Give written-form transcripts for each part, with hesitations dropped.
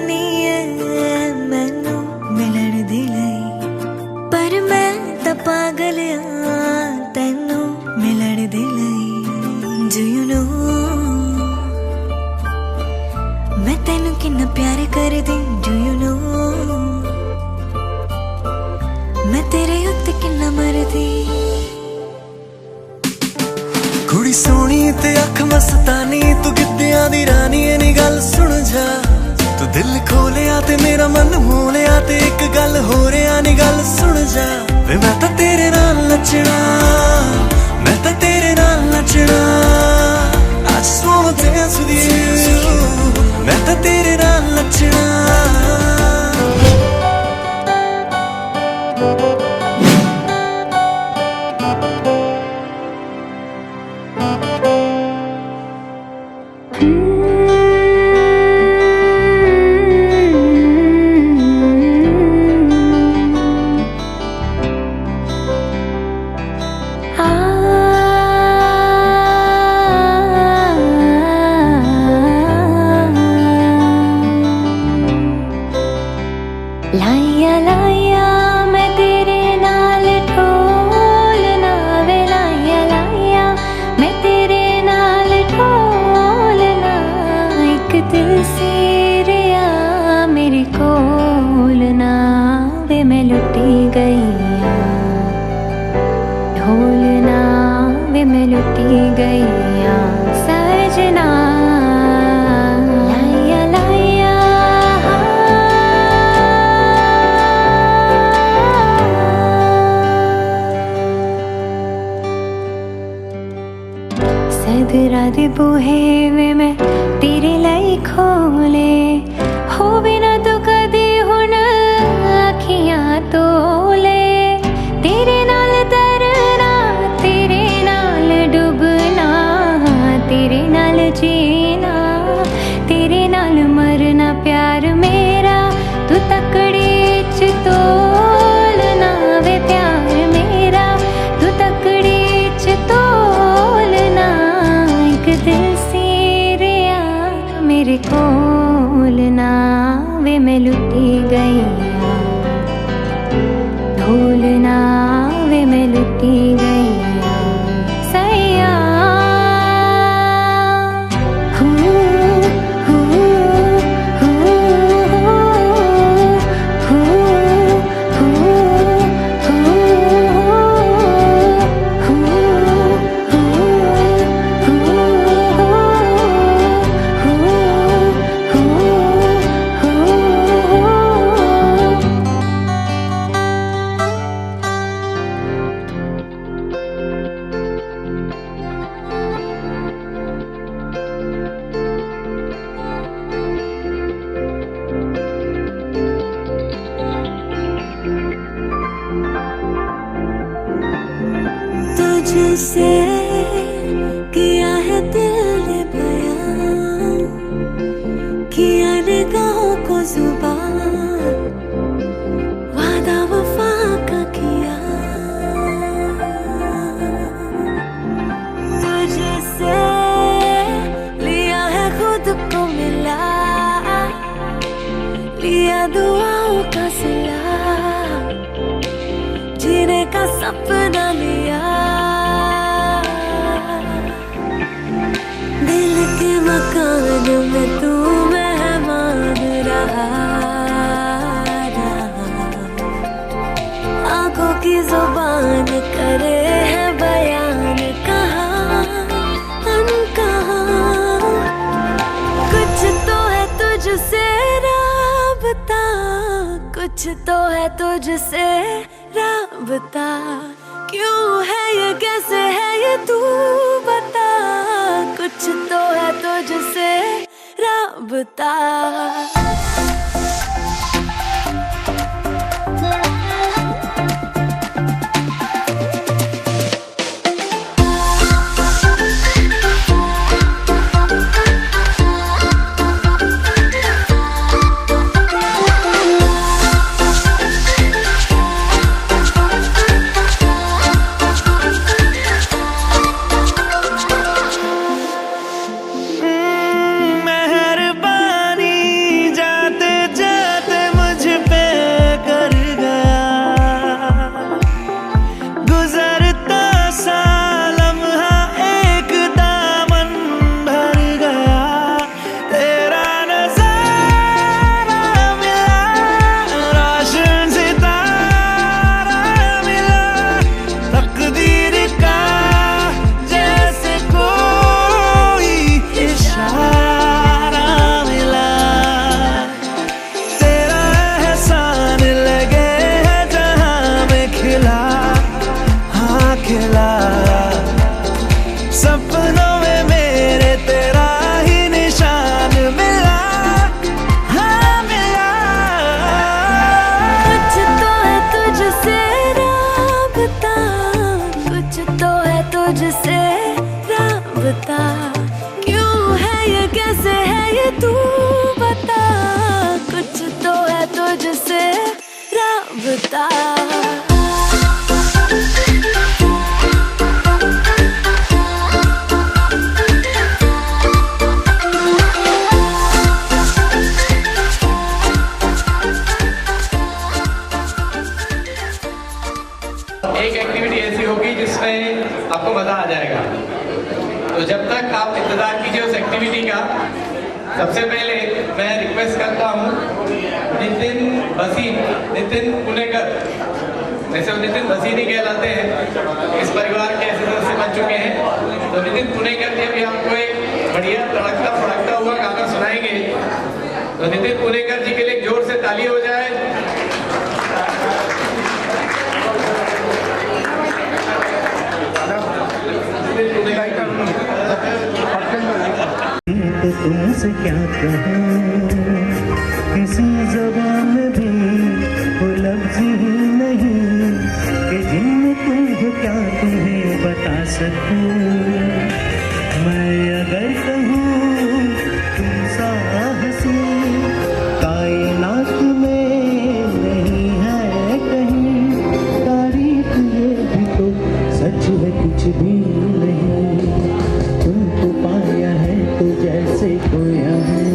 जानी है मैनू मिलन दी लई, पर मैं तां पागल तैनू मिलन दी लई। Do you know मैं तैनू किन्ना प्यार करदी, do you know मैं तेरे उत्ते किन्ना मरदी। कुड़ी सोहनी ते अख मस्तानी, तू गिद्दियां दी रानी ऐ नी गल सुन जा। तू दिल खोलिया ते मेरा मन मोलिया, ते एक गल हो रिया नी गल सुन जा। वे मैं तां तेरे नाल नचना, मैं तां तेरे नाल नचना। I just wanna dance with you, मैं तां तेरे नाल नचना। लाइया लाइया मैं तेरे नाल ढोलना वे, लाइया लाइया मैं तेरे नाल ढोलना। एक दिल से रिया मेरे कोलना वे, मैं लुटी गई ढोलना वे, मैं लुटी गई सजना। सदरा दे बूहे वे मैं तेरे लाई खोले, हो बिना तो कदे हुण अखियां तोले। तेरे नाल तरना, तेरे नाल डुबना, तेरे नाल जीना, तेरे नाल मरना प्यार मेरा। तू तकड़े च तोलना वे प्यार मेरा, तू तकड़े च तोलना। दिल से रिया मेरे कोलना वे, मैं लुटी गई ढोलना वे, मैं लुटी गई सैया। तुझसे किया है दिल ने बयां, किया निगाहों को जुबान, वादा वफा का किया। तुझसे लिया है खुद को मिला, लिया दुआओं का सिला, जीने का सपना लिया। दिल के मकान में तू मेहमान रहा, आंखों की जुबान करे है बयान कहाँ अनकहा। कुछ तो है तुझसे राबता, कुछ तो है तुझसे राबता। क्यों है ये, कैसे है ये, तू बता। कुछ तो है तुझसे राबता। लगता। एक एक्टिविटी ऐसी होगी जिसमें आपको मजा आ जाएगा। तो जब तक आप इंतजार कीजिए उस एक्टिविटी का, सबसे पहले मैं रिक्वेस्ट करता हूँ नितिन पुणेकर, वैसे वो नितिन भसीन ही कहलाते हैं, इस परिवार के ऐसे सदस्य बन चुके हैं। तो नितिन पुणेकर जी अभी आपको एक बढ़िया तड़कता फड़कता हुआ गाना सुनाएंगे। तो नितिन पुणेकर जी के लिए जोर से ताली हो जाए। तो तुमसे क्या कहूँ, किसी ज़बान में भी वो लफ्ज़ ही नहीं कि जिनमें तुम हो क्या तुम्हें बता सकूँ। मैं अगर कहूँ तुम सा हंसी कायनात में नहीं है कहीं, तारीफ ये भी तो सच है कुछ भी नहीं। तुमको पाया है तो जैसे खोया है।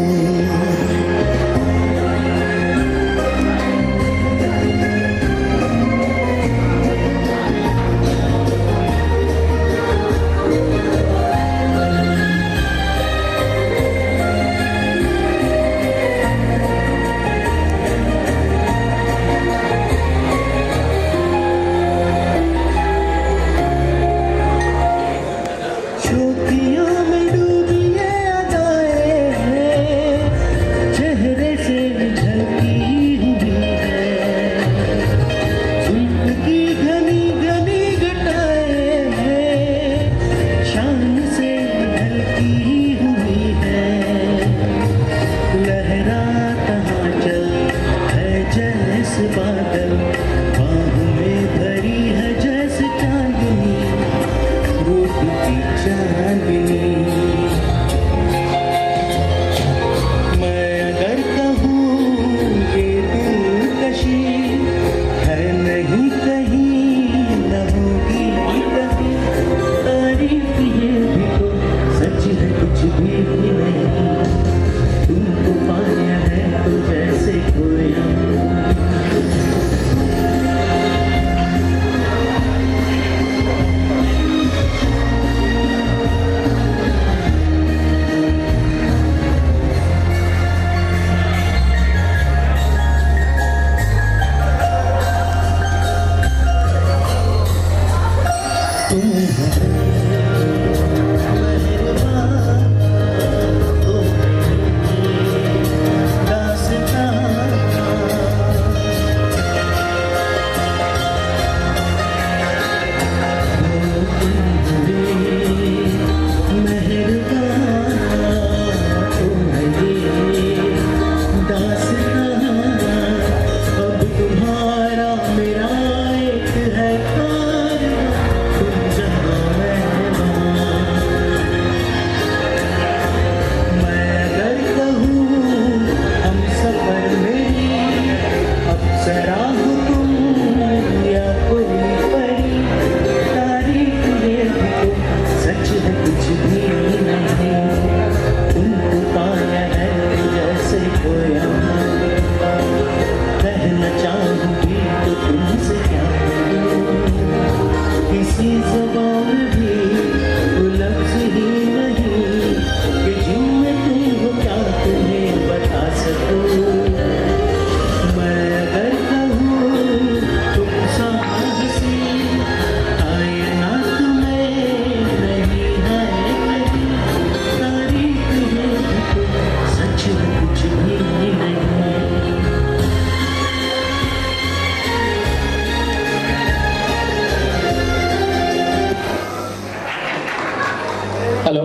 हेलो,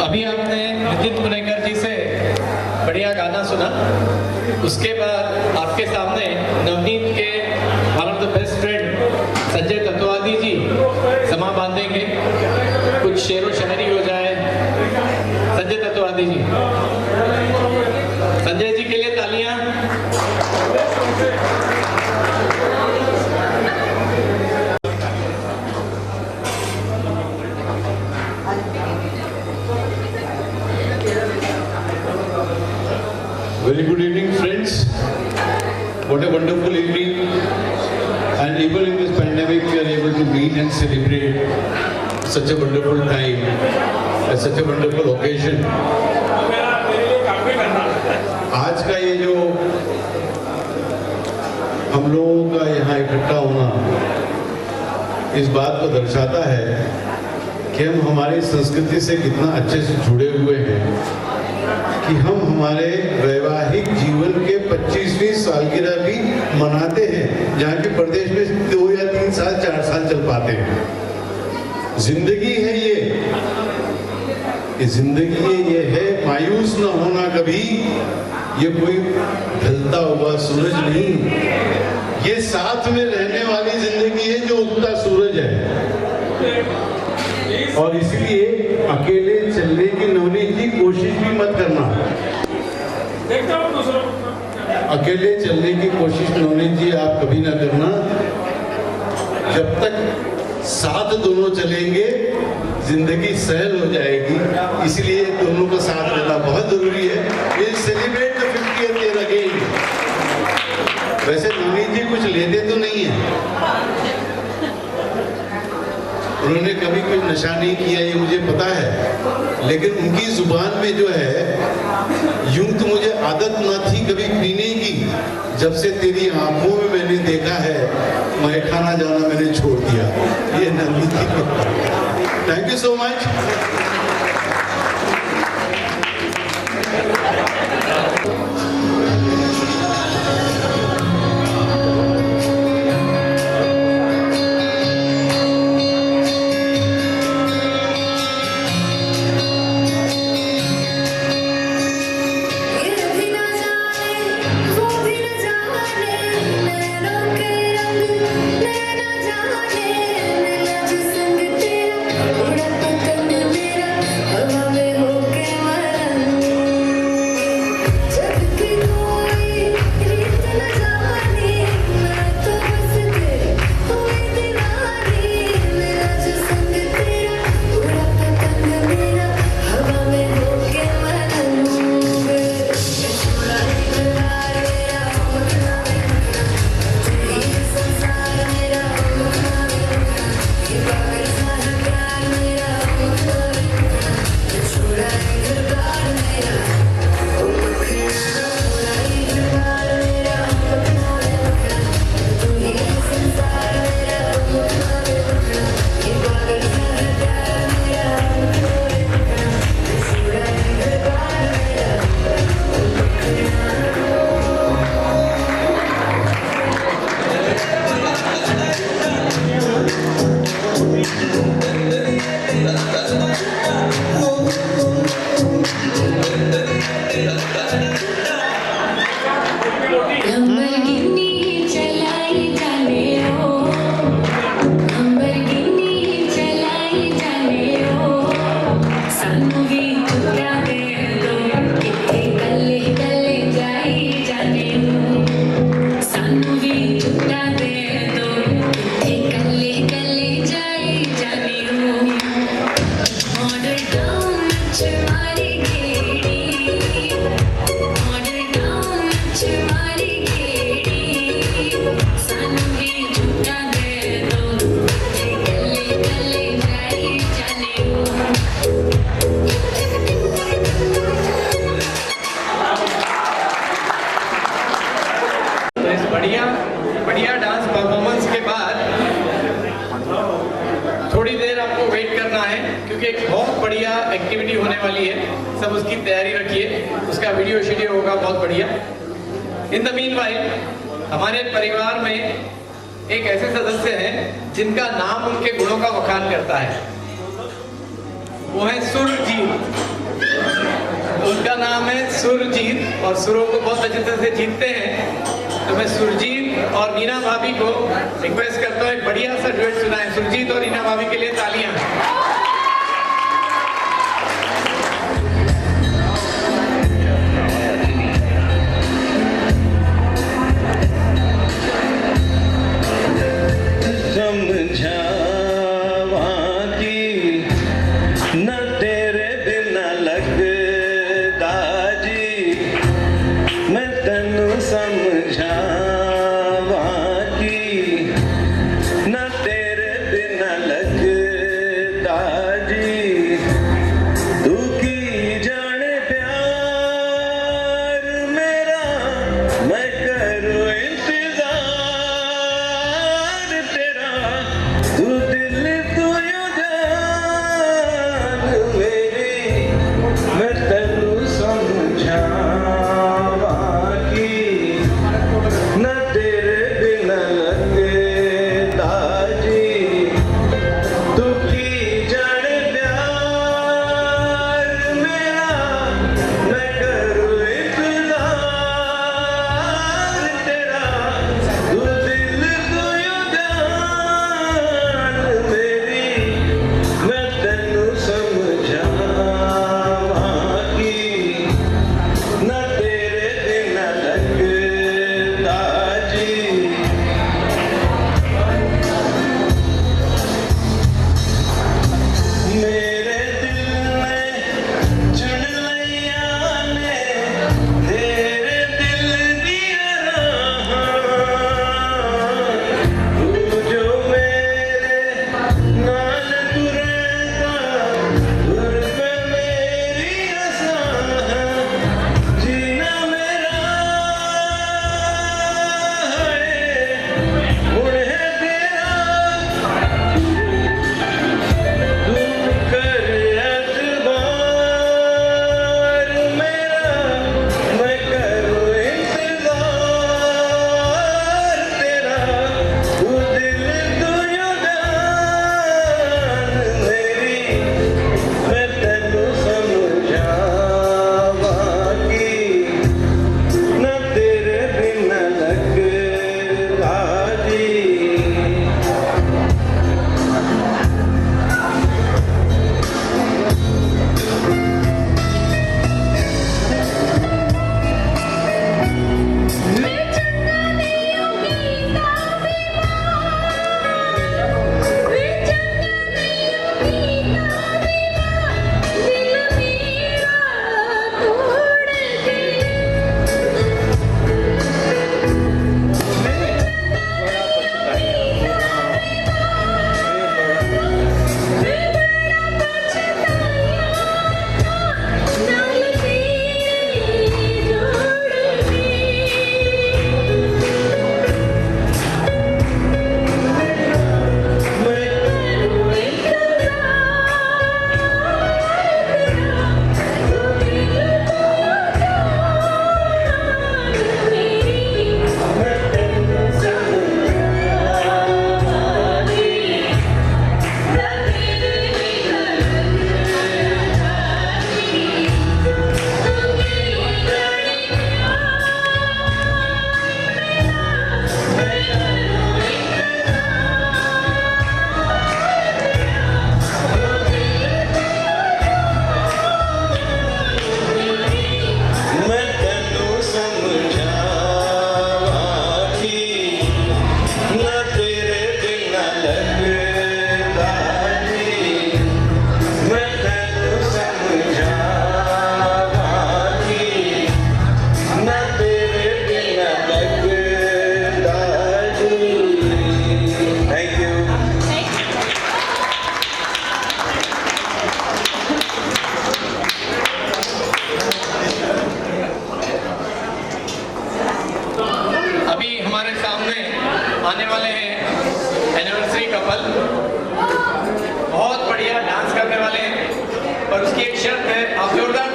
अभी आपने नितिन पुणेकर जी से बढ़िया गाना सुना। उसके बाद आपके सामने नवनीत के one of the best friend Sanjay Tatwadi ji समा बांधेंगे, कुछ शेर व शायरी हो जाए। संजय तत्वादी जी, संजय जी के लिए तालियां। Very good evening, friends. What a wonderful evening. And even in this pandemic, we are able to meet and celebrate such a wonderful time, such a wonderful occasion. आज का ये जो हम लोगों का यहाँ इकट्ठा होना इस बात को दर्शाता है कि हम हमारी संस्कृति से कितना अच्छे से जुड़े हुए हैं कि हम हमारे वैवाहिक जीवन के 25वीं सालगिरह भी मनाते हैं, जहाँ के प्रदेश में 2 या 3 साल 4 साल चल पाते हैं। जिंदगी है ये जिंदगी ये है, मायूस न होना कभी, ये कोई ढलता हुआ सूरज नहीं, ये साथ में रहने वाली जिंदगी है जो उगता सूरज है। और इसलिए अकेले चलने की नवनीत जी कोशिश भी मत करना। अकेले चलने की कोशिश नवनीत जी आप कभी ना करना। जब तक साथ दोनों चलेंगे जिंदगी सहल हो जाएगी, इसलिए दोनों का साथ रहना बहुत जरूरी है। Will celebrate the 50th year again. वैसे नवनीत जी कुछ लेते तो नहीं है, उन्होंने कभी कोई नशा नहीं किया ये मुझे पता है, लेकिन उनकी जुबान में जो है यूं तो मुझे आदत ना थी कभी पीने की, जब से तेरी आंखों में मैंने देखा है मैं खाना जाना मैंने छोड़ दिया। ये नंदी थी। Thank you so much. बढ़िया डांस परफॉर्मेंस के बाद थोड़ी देर आपको वेट करना है, क्योंकि एक बहुत बढ़िया एक्टिविटी होने वाली है। सब उसकी तैयारी रखिए, उसका वीडियो शेडियो होगा बहुत बढ़िया। इन द मीनवाइल हमारे परिवार में एक ऐसे सदस्य हैं जिनका नाम उनके गुणों का बखान करता है, वो है सुरजीत। उनका नाम है सुरजीत और सुरों को बहुत अच्छे से जीतते हैं। तो मैं सुरजीत और नीना भाभी को रिक्वेस्ट करता हूँ एक बढ़िया सा डुएट सुनाएं। सुरजीत और नीना भाभी के लिए तालियां।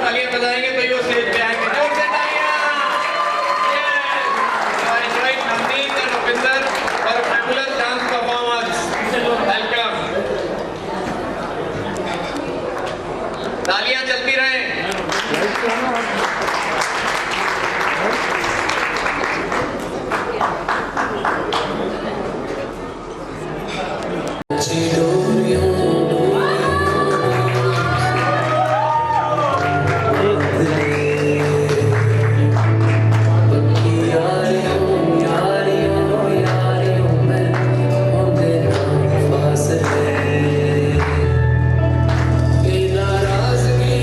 तालियां बजाएंगे तो ही वो स्टेज पे आएंगे। जोर से तालियां। Yes. नवनीत और Rupinder for fabulous dance performance. Welcome. तालियां चलती रहें। नाराजगी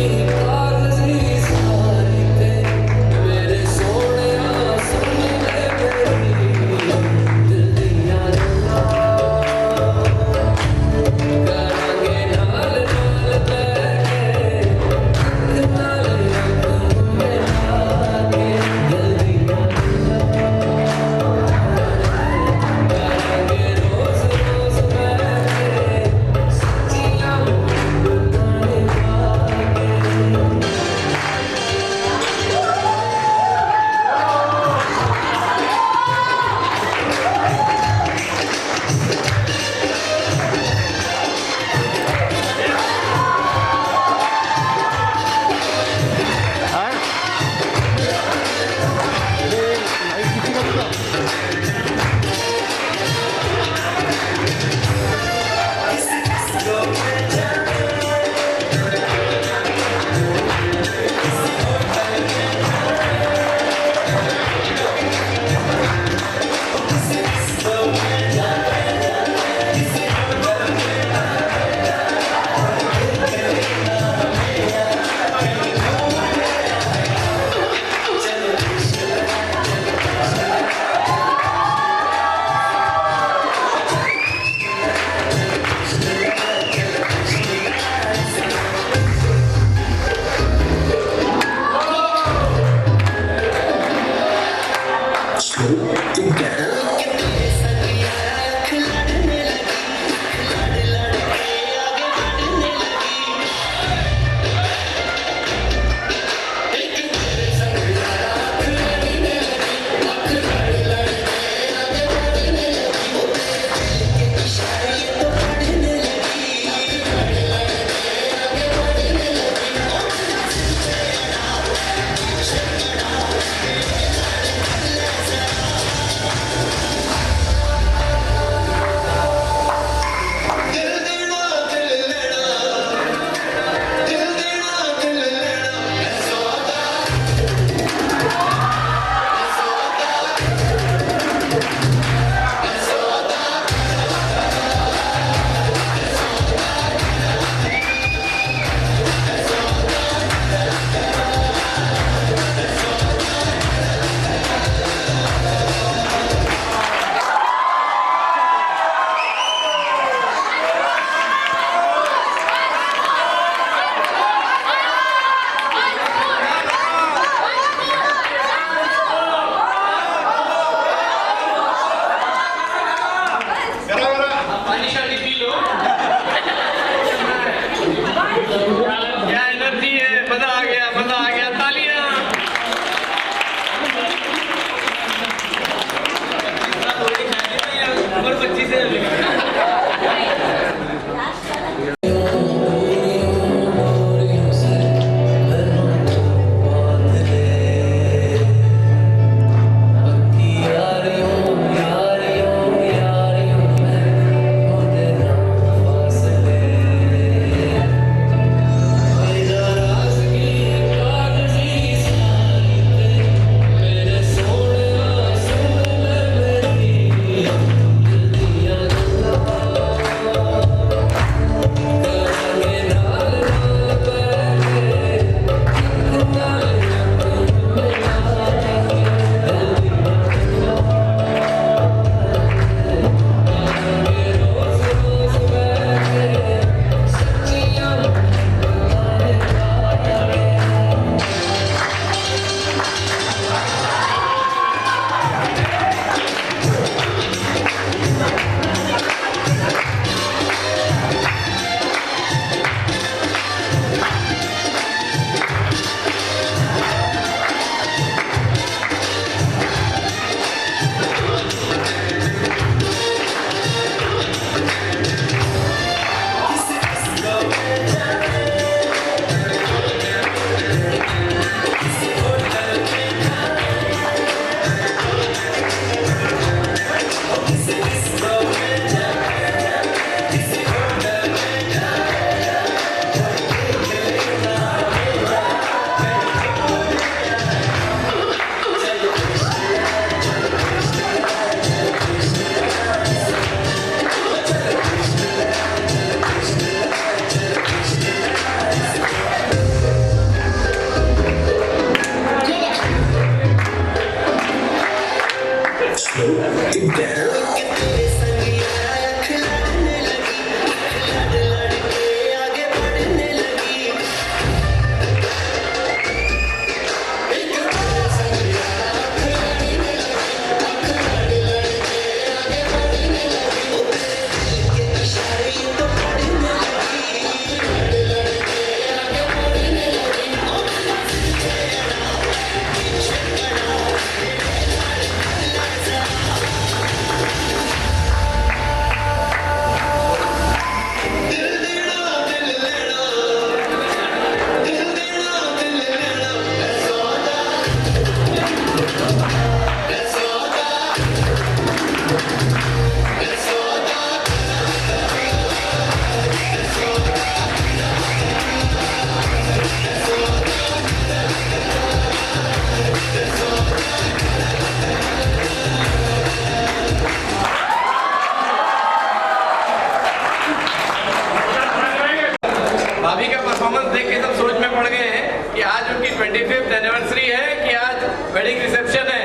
25th एनिवर्सरी है कि आज वेडिंग रिसेप्शन है।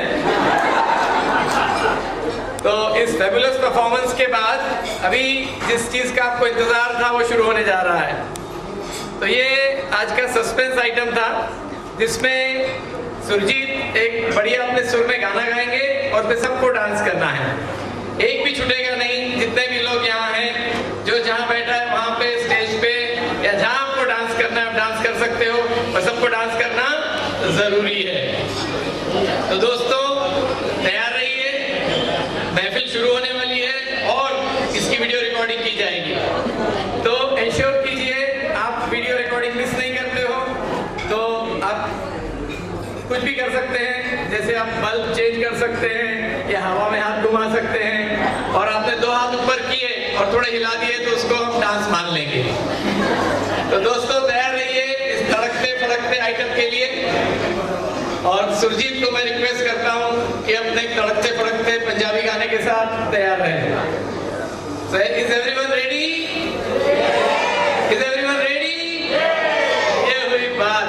तो इस फेबुलस परफॉर्मेंस के बाद अभी जिस चीज का आपको इंतजार था वो शुरू होने जा रहा है। तो ये आज का सस्पेंस आइटम था जिसमें सुरजीत एक बढ़िया अपने सुर में गाना गाएंगे और फिर सबको डांस करना है। एक भी छूटेगा नहीं, जितने भी लोग यहाँ हैं, जो जहाँ बैठा है वहाँ पे स्टेज पे या जहाँ आपको डांस करना है आप डांस कर सकते हो, और सबको डांस करना जरूरी है। तो दोस्तों तैयार रहिए, महफिल शुरू होने वाली है और इसकी वीडियो रिकॉर्डिंग की जाएगी। तो इंश्योर कीजिए आप वीडियो रिकॉर्डिंग मिस नहीं करते हो। तो आप कुछ भी कर सकते हैं, जैसे आप बल्ब चेंज कर सकते हैं या हवा में हाथ घुमा सकते हैं, और आपने 2 हाथ ऊपर किए और थोड़े हिला दिए तो उसको हम डांस मान लेंगे। तो दोस्तों तैयार रहिए इस तड़कते फड़कते आइटम के लिए। और सुरजीत को मैं रिक्वेस्ट करता हूँ कि अपने तड़कते फड़कते पंजाबी गाने के साथ तैयार रहें। So, is everyone ready? Is everyone ready? ये हुई बात।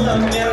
I'm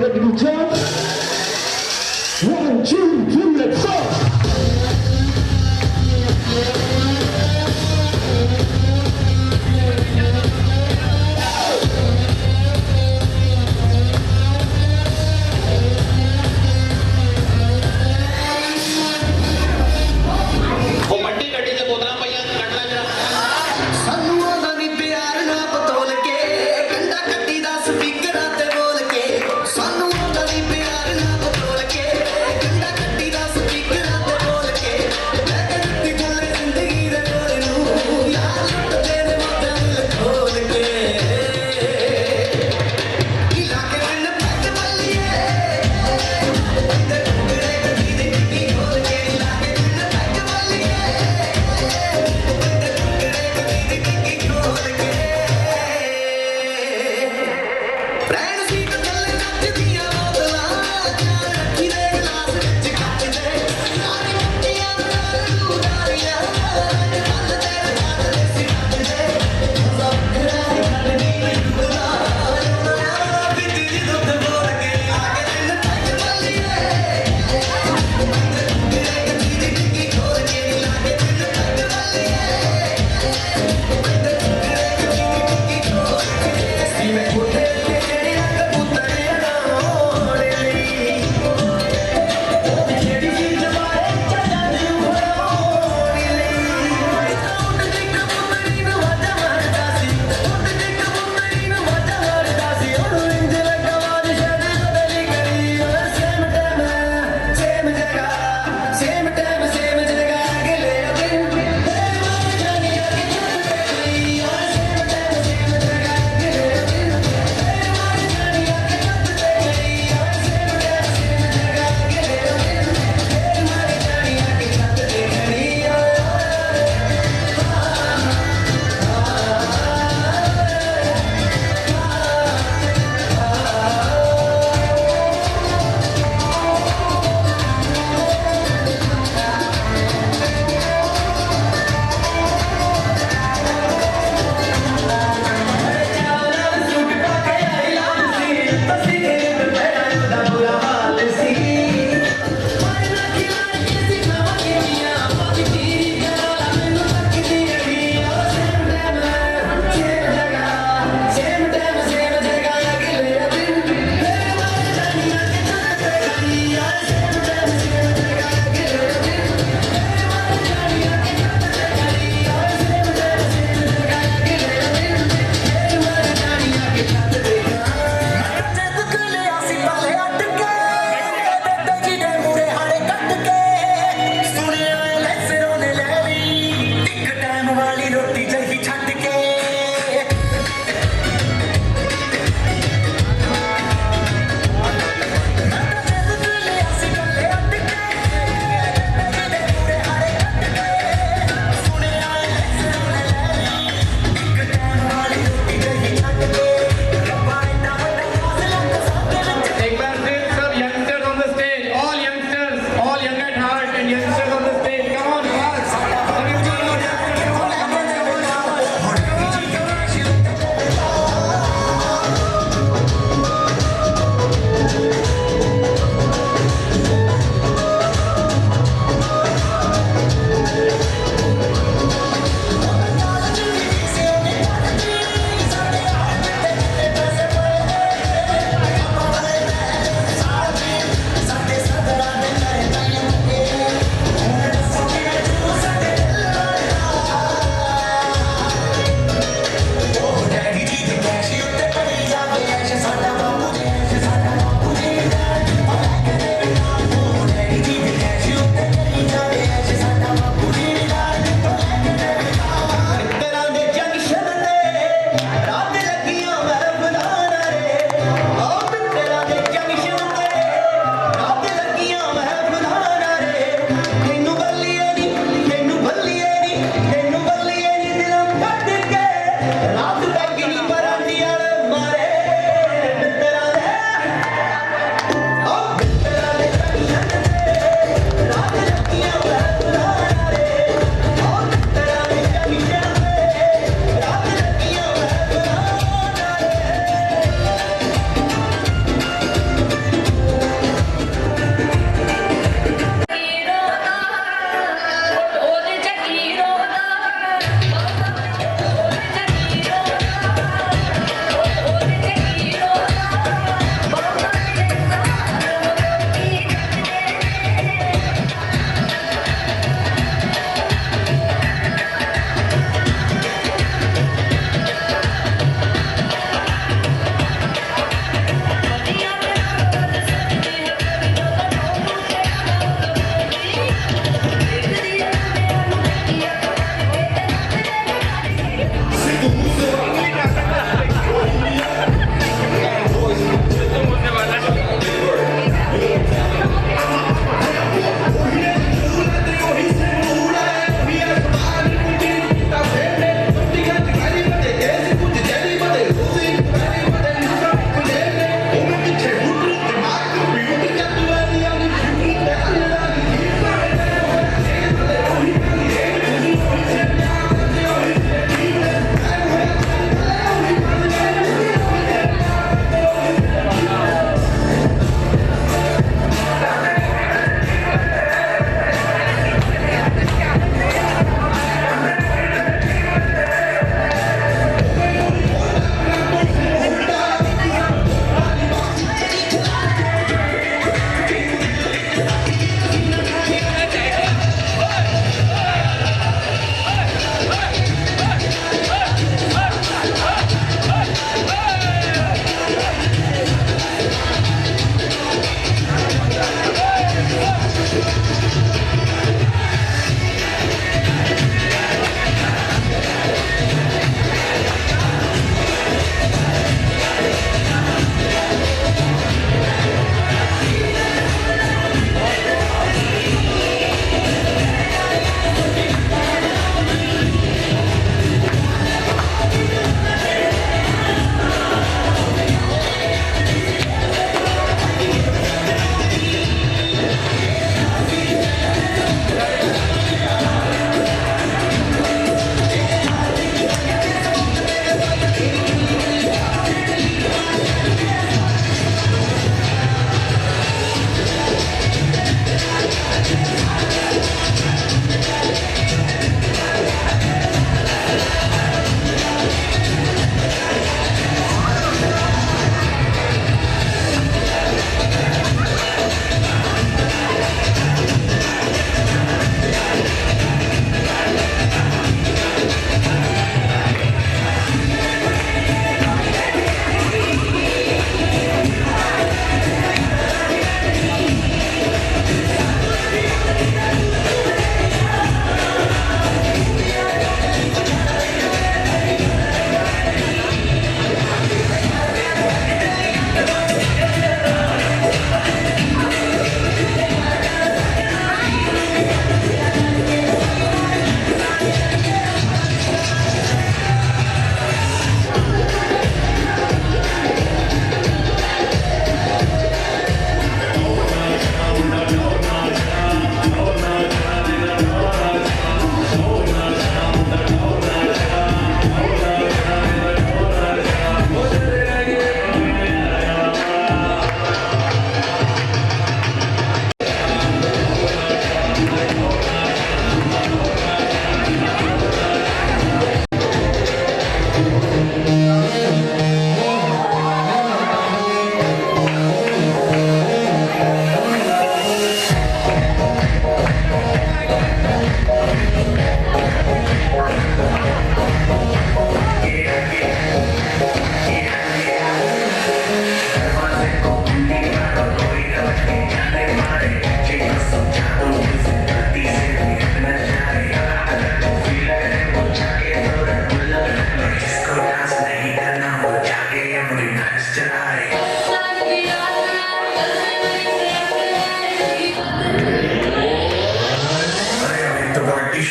ready to jump? 1, 2, 3, let's go! ਸਾਨੂੰ ਆਉਂਦਾ ਨੀ ਪਿਆਰ ਨਾ ਬਤੋਲ ਕੇ ਕੰਡਾ ਕੱਟੀ ਦਾ ਸਪੀਕਰਾਂ ਤੇ ਬੋਲ ਕੇ ਸਾਨੂੰ ਆਉਂਦਾ ਨੀ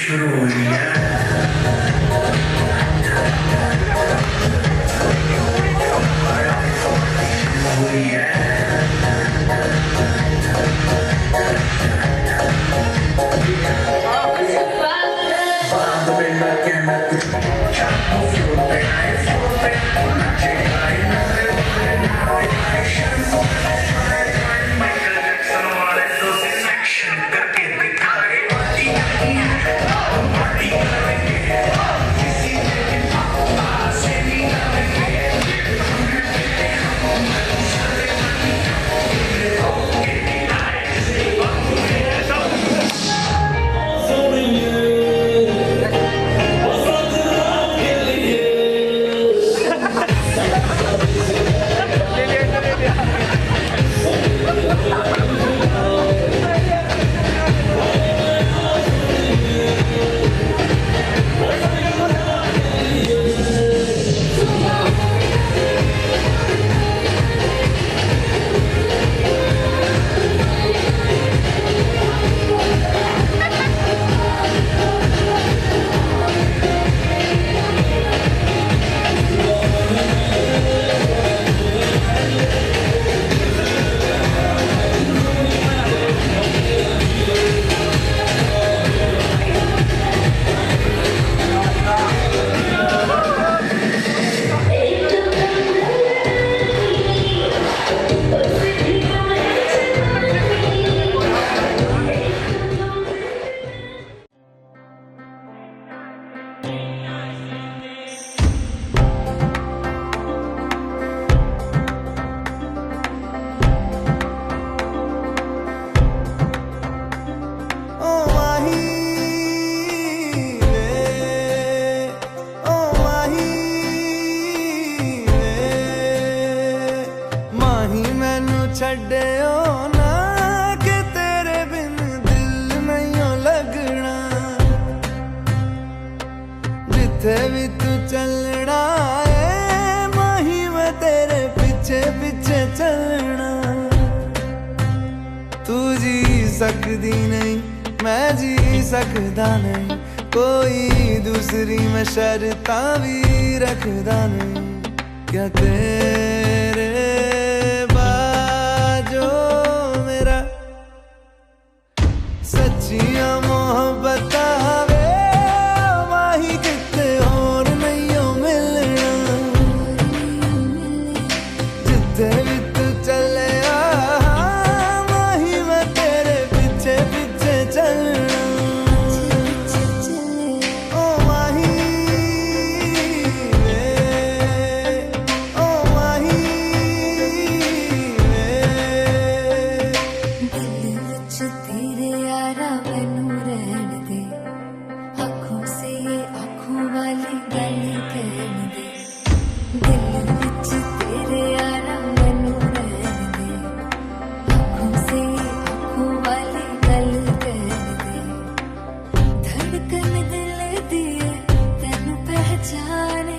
शुरू हुई है। छड्डियो ना कि तेरे बिन दिल नहीं लगना, जिथे भी तू चलना है माही मैं तेरे पीछे पीछे चलना। तू जी सकदी नहीं मैं जी सकदा नहीं, कोई दूसरी मैं शर्तां भी रखदा नहीं। क्या तेरे सच्चियां मोहब्बत वे माही किते और नहीं हो मिलना, जिथे भी तू चले माही मैं तेरे पीछे पीछे चलना। ओ माही वे, ओ माही वे, दिल विच तेरे यारा मैनू रहन दे, आँखों से ये आँखों वाली गल कहन दे। दिल विच तेरे यारा मैनू रहन दे, आँखों से ये आँखों वाली गल कहन दे। धड़कन दिल दी तेनू पहचाने,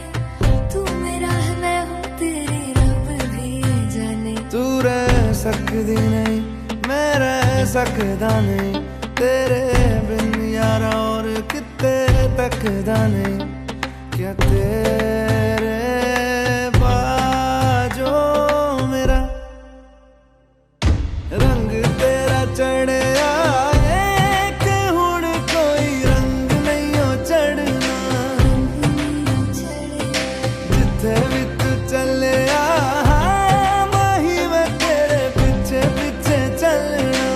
तू मेरा है मैं हूँ तेरी रब भी जाने। तू रह सकदी नहीं मैं रह सकदा नहीं, तेरे बिन यारा और किते तकदा नहीं। क्या तेरे बाजो मेरा रंग तेरा चढ़े आए कि हुण कोई रंग नहीं हो चढ़ना, जिथे भी तू चले माही मैं तेरे पीछे पीछे चलना।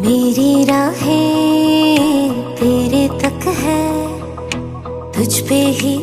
मेरी राहें तेरे तक है, तुझ पे ही